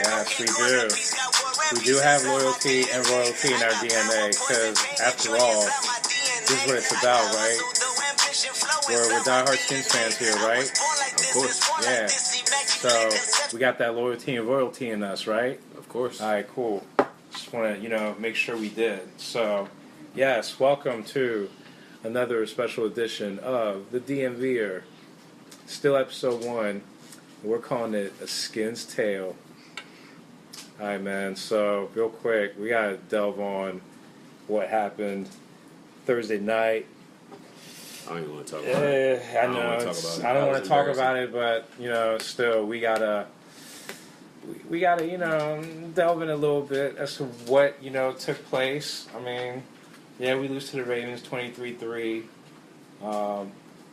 Yes, we do. We do have loyalty and royalty in our DNA because, after all, this is what it's about, right? We're diehard Skins fans here, right? Of course. Yeah. So we got that loyalty and royalty in us, right? Of course. All right, cool. Just want to, make sure we did. So, yes, welcome to another special edition of the DMVer. Still episode 1. We're calling it A Skin's Tale. Alright, man. So, real quick, we gotta delve on what happened Thursday night. I don't even want to talk about it. I know. I don't want to talk about it, but, still, we gotta, delve in a little bit as to what, took place. I mean, yeah, we lose to the Ravens 23-3.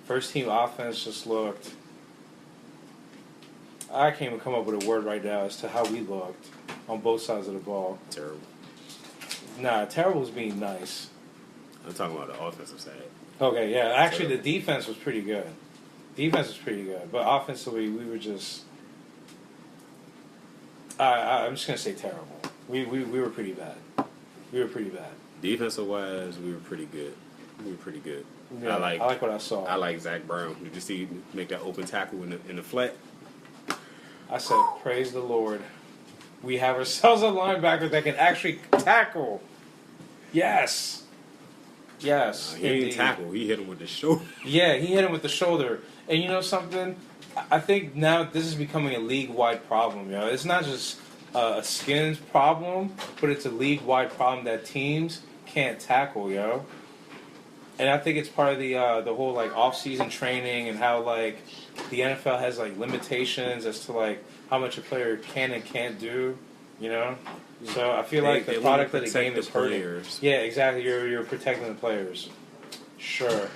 First team offense just looked... I can't even come up with a word right now as to how we looked on both sides of the ball. Terrible. Nah, terrible is being nice. I'm talking about the offensive side. Okay, yeah. Actually, the defense was pretty good. But offensively, we were just... I'm just going to say terrible. We were pretty bad. Defensive-wise, we were pretty good. Yeah, I like what I saw. I like Zach Brown. Did you see him make that open tackle in the flat? I said, praise the Lord. We have ourselves a linebacker that can actually tackle. Yes. He didn't tackle. He hit him with the shoulder. Yeah, he hit him with the shoulder. And you know something? I think now this is becoming a league-wide problem. It's not just a Skins problem, but it's a league-wide problem that teams can't tackle, And I think it's part of the whole off-season training and how the NFL has limitations as to how much a player can and can't do, So I feel like the product of the game is hurting. Yeah, exactly. You're protecting the players. Sure,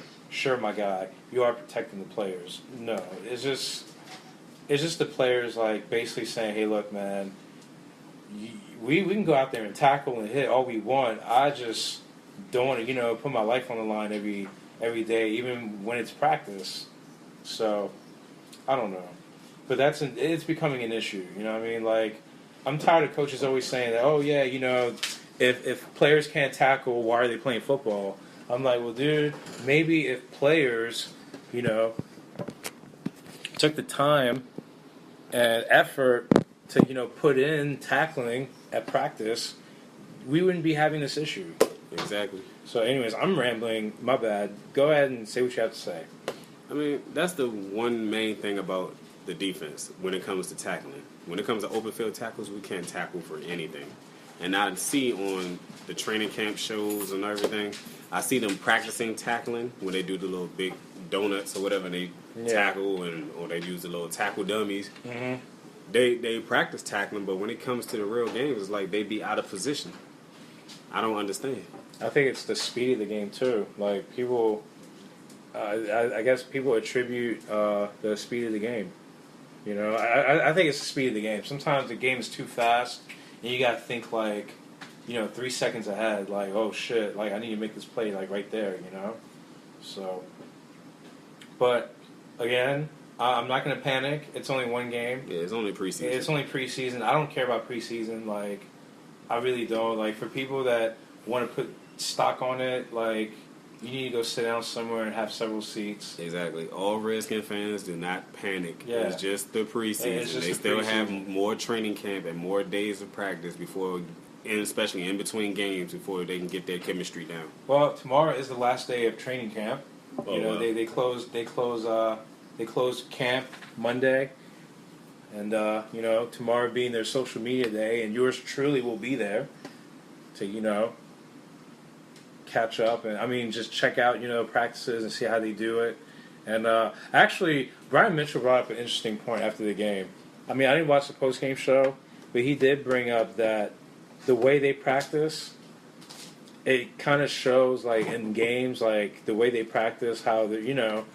my guy. You are protecting the players. No, it's just the players basically saying, hey, look, man, we can go out there and tackle and hit all we want. I just don't want to, put my life on the line every day, even when it's practice. So, I don't know. But it's becoming an issue, you know what I mean? I'm tired of coaches always saying that, oh, yeah, if players can't tackle, why are they playing football? I'm like, well, dude, maybe if players, took the time and effort to, put in tackling at practice, we wouldn't be having this issue. Exactly. So, anyways, I'm rambling. My bad. Go ahead and say what you have to say. I mean, that's the one main thing about the defense when it comes to tackling. When it comes to open field tackles, we can't tackle for anything. And I see on the training camp shows and everything, I see them practicing tackling when they do the little big donuts or whatever, and they tackle or they use the little tackle dummies. Mm-hmm. They practice tackling, but when it comes to the real game, it's like they be out of position. I don't understand. I think it's the speed of the game, too. People... I guess people attribute the speed of the game. I think it's the speed of the game. Sometimes the game is too fast, and you got to think 3 seconds ahead. Oh shit! I need to make this play right there. So, but again, I'm not going to panic. It's only one game. Yeah, it's only preseason. I don't care about preseason. I really don't. For people that want to put stock on it, you need to go sit down somewhere and have several seats. Exactly. All Redskin fans do not panic. Yeah. It's just the preseason. They still have more training camp and more days of practice before, and especially in between games, before they can get their chemistry down. Well, tomorrow is the last day of training camp. They close camp Monday, and tomorrow being their social media day, and yours truly will be there to catch up and just check out practices and see how they do it. And actually, Brian Mitchell brought up an interesting point after the game. I didn't watch the post game show, but he did bring up that the way they practice, it kind of shows in games the way they practice how that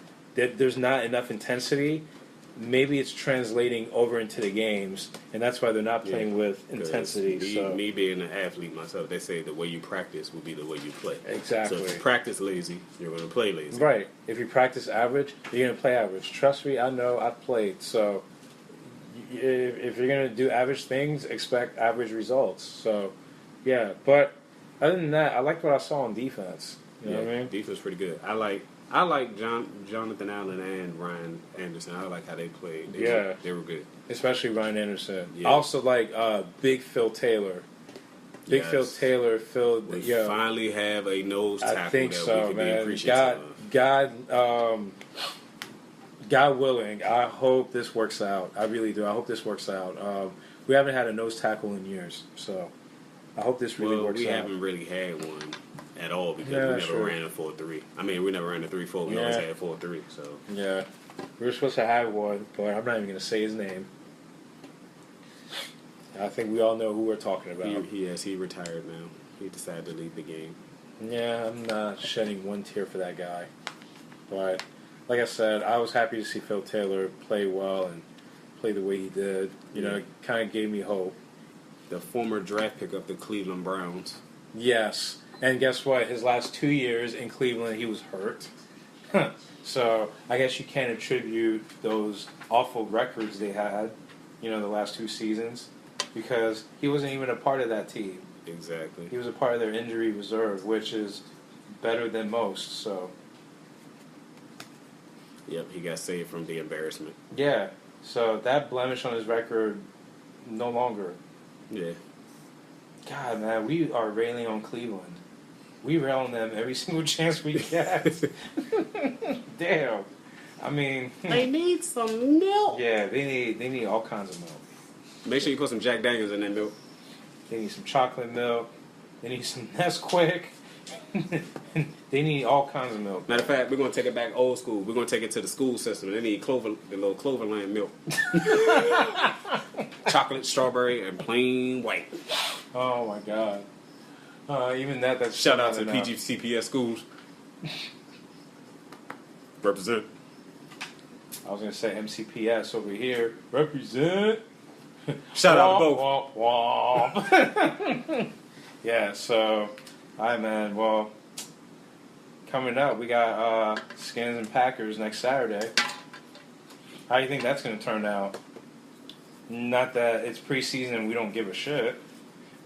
there's not enough intensity. Maybe it's translating over into the games, and that's why they're not playing with intensity. Me being an athlete myself, they say the way you practice will be the way you play. Exactly. So if you practice lazy, you're going to play lazy. Right. If you practice average, you're going to play average. Trust me, I know. I've played. So if you're gonna do average things, expect average results. So, yeah. But other than that, I liked what I saw on defense. You know what I mean? Defense pretty good. I like Jonathan Allen and Ryan Anderson. I like how they played. They were good. Especially Ryan Anderson. Yeah. I also like Big Phil Taylor. Phil Taylor filled. We finally have a nose tackle I think that so, we can man. be appreciative of. God willing, I hope this works out. I really do. I hope this works out. We haven't had a nose tackle in years, so I hope this really works out. We haven't really had one at all because we never ran a 4-3. I mean, we never ran a 3-4. We always had 4-3. So yeah, we were supposed to have one, but I'm not even going to say his name. I think we all know who we're talking about. He retired now. He decided to leave the game. Yeah, I'm not shedding one tear for that guy. But like I said, I was happy to see Phil Taylor play well and play the way he did. You know, it kind of gave me hope. The former draft pick of the Cleveland Browns. Yes. And guess what? His last 2 years in Cleveland, he was hurt. So I guess you can't attribute those awful records they had, the last 2 seasons, because he wasn't even a part of that team. Exactly. He was a part of their injury reserve, which is better than most. So. Yep, he got saved from the embarrassment. Yeah. So that blemish on his record, no longer. Yeah. God, man, we are railing on Cleveland. We rail on them every single chance we get. Damn. I mean, they need some milk. Yeah, they need all kinds of milk. Make sure you put some Jack Daniels in that milk. They need some chocolate milk. They need some Nesquik. They need all kinds of milk. Matter of fact, we're gonna take it back old school. We're gonna take it to the school system. They need the little Cloverland milk. Chocolate, strawberry, and plain white. Oh my God. Even that's shout out to PGCPS schools. Represent. I was gonna say MCPS over here. Represent. Shout out to both. Womp. Yeah. So, all right, man. Well, coming up, we got Skins and Packers next Saturday. How do you think that's gonna turn out? Not that it's preseason and we don't give a shit.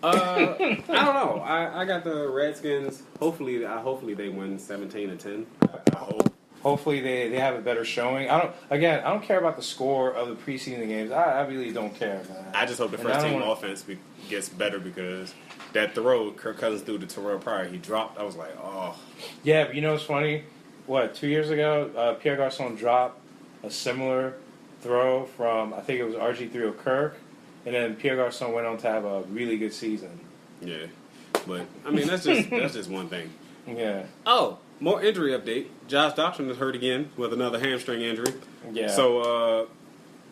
I don't know. I got the Redskins. Hopefully they win 17-10. I hope. Hopefully they have a better showing. I don't care about the score of the preseason games. I really don't care, man. I just hope the first team offense gets better because that throw Kirk Cousins threw to Terrell Pryor, he dropped. I was like, oh. Yeah, but you know what's funny? 2 years ago, Pierre Garçon dropped a similar throw from, I think it was RG3 or Kirk, and then Pierre Garçon went on to have a really good season. Yeah, but I mean that's just one thing. Yeah. Oh, more injury update. Josh Doctson is hurt again with another hamstring injury. Yeah. So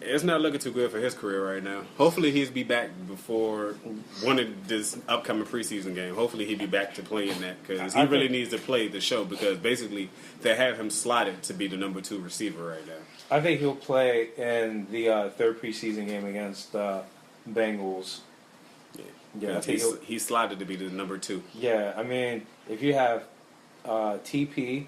it's not looking too good for his career right now. Hopefully he'll be back before one of this upcoming preseason game. Hopefully he'll be back to playing that because he really needs to play the show because basically they have him slotted to be the number 2 receiver right now. I think he'll play in the third preseason game against Bengals. Yeah, I think he's slotted to be the number 2. Yeah, I mean, if you have TP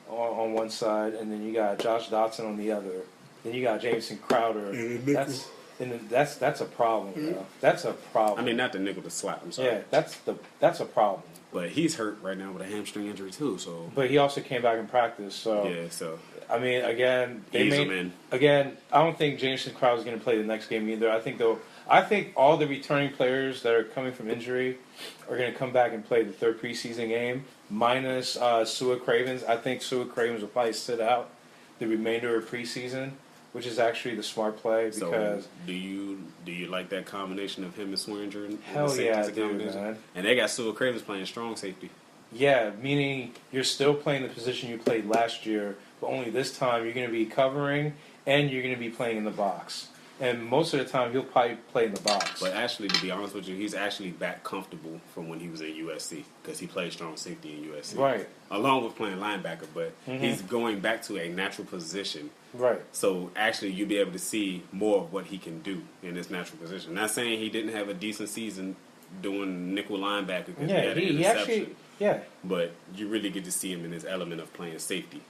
on one side and then you got Josh Dotson on the other, then you got Jameson Crowder. That's a problem, bro. That's a problem. I mean, not the nickel, the slot. I'm sorry. Yeah, that's a problem. But he's hurt right now with a hamstring injury too. So. But he also came back in practice. So. Yeah. So. I mean, again, I don't think Jameson Crowder is going to play the next game either. I think all the returning players that are coming from injury are going to come back and play the third preseason game, minus Sua Cravens. I think Sua Cravens will probably sit out the remainder of preseason, which is actually the smart play because. So do you like that combination of him and Swearinger? Hell yeah, dude, man. And they got Sua Cravens playing strong safety. Yeah, meaning you're still playing the position you played last year, but only this time you're going to be covering and you're going to be playing in the box. And most of the time he'll probably play in the box. But actually, to be honest with you, he's actually back comfortable from when he was at USC because he played strong safety in USC. Right. Along with playing linebacker, but he's going back to a natural position. Right. So actually, you'll be able to see more of what he can do in this natural position. Not saying he didn't have a decent season doing nickel linebacker because he had an interception. Yeah. But you really get to see him in his element of playing safety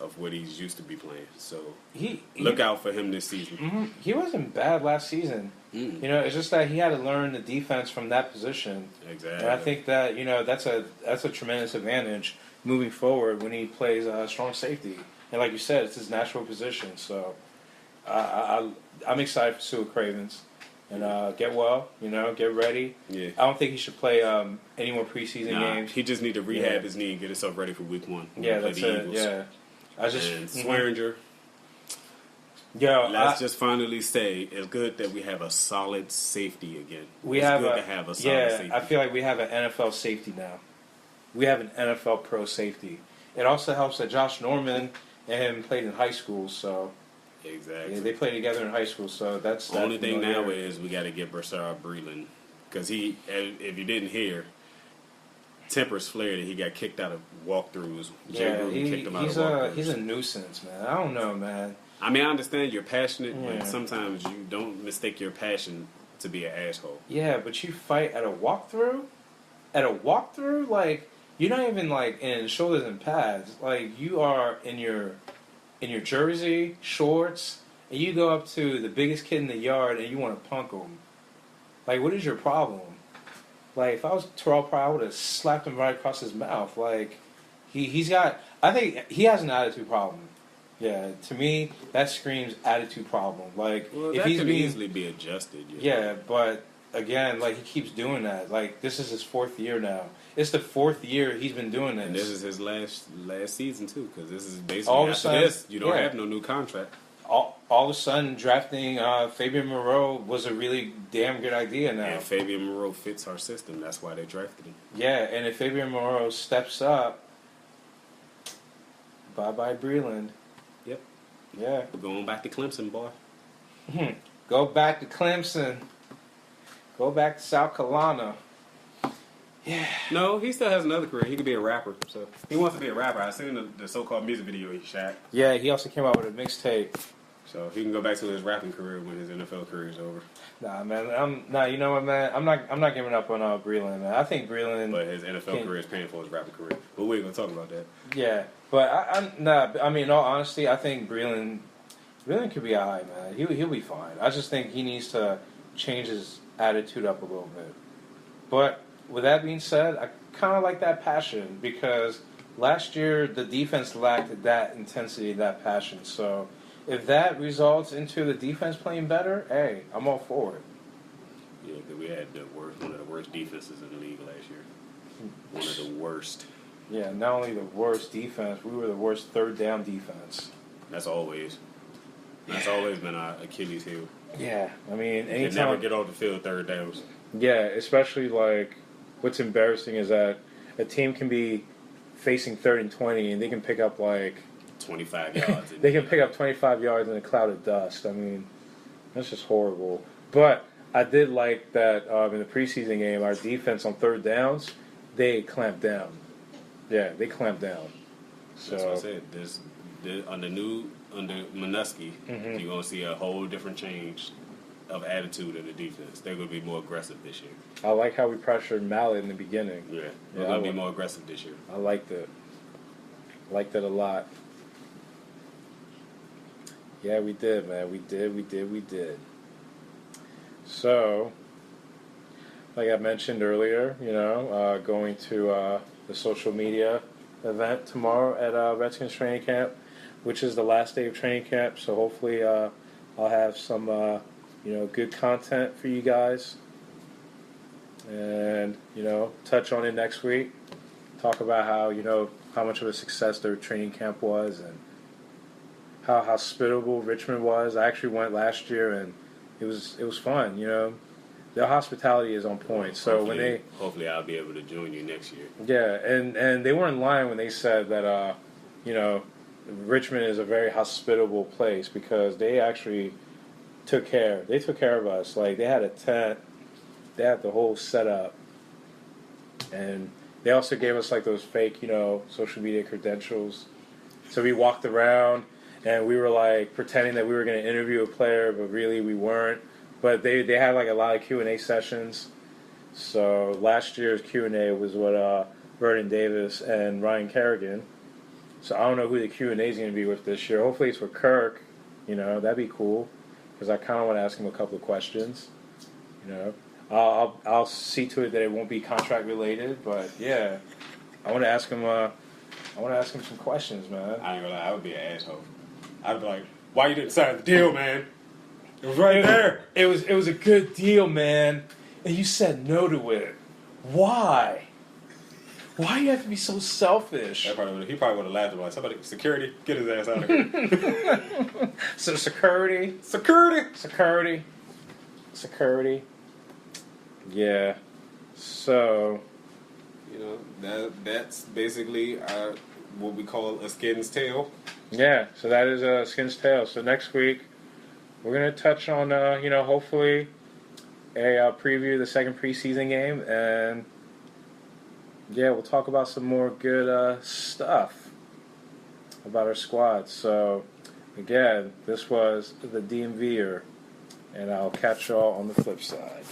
of what he's used to be playing. So He look out for him this season. He wasn't bad last season. Mm. You know, it's just that he had to learn the defense from that position. Exactly. And I think that, you know, that's a tremendous advantage moving forward when he plays strong safety. And like you said, it's his natural position. So I'm excited for Sue Cravens. And get well, you know, get ready. Yeah. I don't think he should play any more preseason games. He just need to rehab his knee and get himself ready for week 1. Yeah, that's it. Yeah. And Swearinger. Yo, let's just finally say it's good that we have a solid safety again. It's good to have a solid safety. I feel like we have an NFL safety now. We have an NFL pro safety. It also helps that Josh Norman and him played in high school, so exactly. Yeah, they played together in high school, so that's the only thing now is we got to get Brashard Breeland because he, if you didn't hear, tempers flared and he got kicked out of walkthroughs. Yeah, he's a nuisance, man. I don't know, man. I mean, I understand you're passionate, but sometimes you don't mistake your passion to be an asshole. Yeah, but you fight at a walkthrough? At a walkthrough? Like, you're not even, like, in shoulders and pads. Like, you are in your jersey, shorts, and you go up to the biggest kid in the yard and you want to punk him. Like, what is your problem? Like, if I was Terrell Pryor, I would have slapped him right across his mouth. Like, he's got... I think he has an attitude problem. Yeah, to me, that screams attitude problem. Like, well, if that he's could being, easily be adjusted. Yeah, but again, like, he keeps doing that. Like, this is his 4th year now. It's the 4th year he's been doing this. And this is his last season too, because this is basically all after this, you don't have no new contract. All of a sudden, drafting Fabian Moreau was a really damn good idea now. And Fabian Moreau fits our system. That's why they drafted him. Yeah, and if Fabian Moreau steps up, bye-bye Breeland. Yep. Yeah. We're going back to Clemson, boy. Go back to Clemson. Go back to South Carolina. Yeah. No, he still has another career. He could be a rapper. So he wants to be a rapper. I seen the so-called music video he shot. Yeah, he also came out with a mixtape. So he can go back to his rapping career when his NFL career is over. Nah, man. You know what, man? I'm not giving up on Breeland, man. I think Breeland. But his NFL career is paying for his rapping career. But we ain't gonna talk about that. Yeah, but I mean, in all honesty, I think Breeland could be alright, man. He'll be fine. I just think he needs to change his attitude up a little bit. But with that being said, I kind of like that passion because last year the defense lacked that intensity, that passion. So if that results into the defense playing better, hey, I'm all for it. Yeah, because we had one of the worst defenses in the league last year. One of the worst. Yeah, not only the worst defense, we were the worst third down defense. That's always been our Achilles heel. Yeah, I mean, anytime... You can never get off the field third downs. Yeah, especially, like, what's embarrassing is that a team can be facing 3rd and 20, and they can pick up, like... 25 yards. They can pick up 25 yards in a cloud of dust. I mean, that's just horrible. But I did like that in the preseason game, our defense on 3rd downs, they clamped down. Yeah, they clamped down. So, that's what I said. Under Minuski, you're going to see a whole different change of attitude in the defense. They're going to be more aggressive this year. I like how we pressured Mallet in the beginning. Yeah, they're going to be more aggressive this year. I liked it. I liked it a lot. Yeah, we did, man. We did. So, like I mentioned earlier, going to the social media event tomorrow at Redskins training camp, which is the last day of training camp. So hopefully I'll have some, good content for you guys. And, touch on it next week. Talk about how much of a success their training camp was and how hospitable Richmond was. I actually went last year and it was fun, Their hospitality is on point. So hopefully I'll be able to join you next year. Yeah, and they weren't lying when they said that Richmond is a very hospitable place because they actually took care. They took care of us. Like, they had a tent, they had the whole setup, and they also gave us like those fake, social media credentials. So we walked around and we were like pretending that we were going to interview a player, but really we weren't. But they had like a lot of Q&A sessions. So last year's Q&A was with Vernon Davis and Ryan Kerrigan. So I don't know who the Q&A is going to be with this year. Hopefully it's with Kirk. You know, that'd be cool because I kind of want to ask him a couple of questions. You know, I'll see to it that it won't be contract related, but yeah, I want to ask him. I want to ask him some questions, man. I ain't gonna lie, I would be an asshole. I'd be like, "Why you didn't sign the deal, man? It was right there." It was a good deal, man, and you said no to it. Why? Why do you have to be so selfish? He probably would have laughed about somebody. Security, get his ass out of here. So security. Yeah. So, you know, that's basically what we call a skin's tail. yeah. So that is a skin's tail. So next week we're gonna touch on, hopefully a preview of the second preseason game, and yeah, we'll talk about some more good stuff about our squad. So again, this was the DMVer, and I'll catch y'all on the flip side.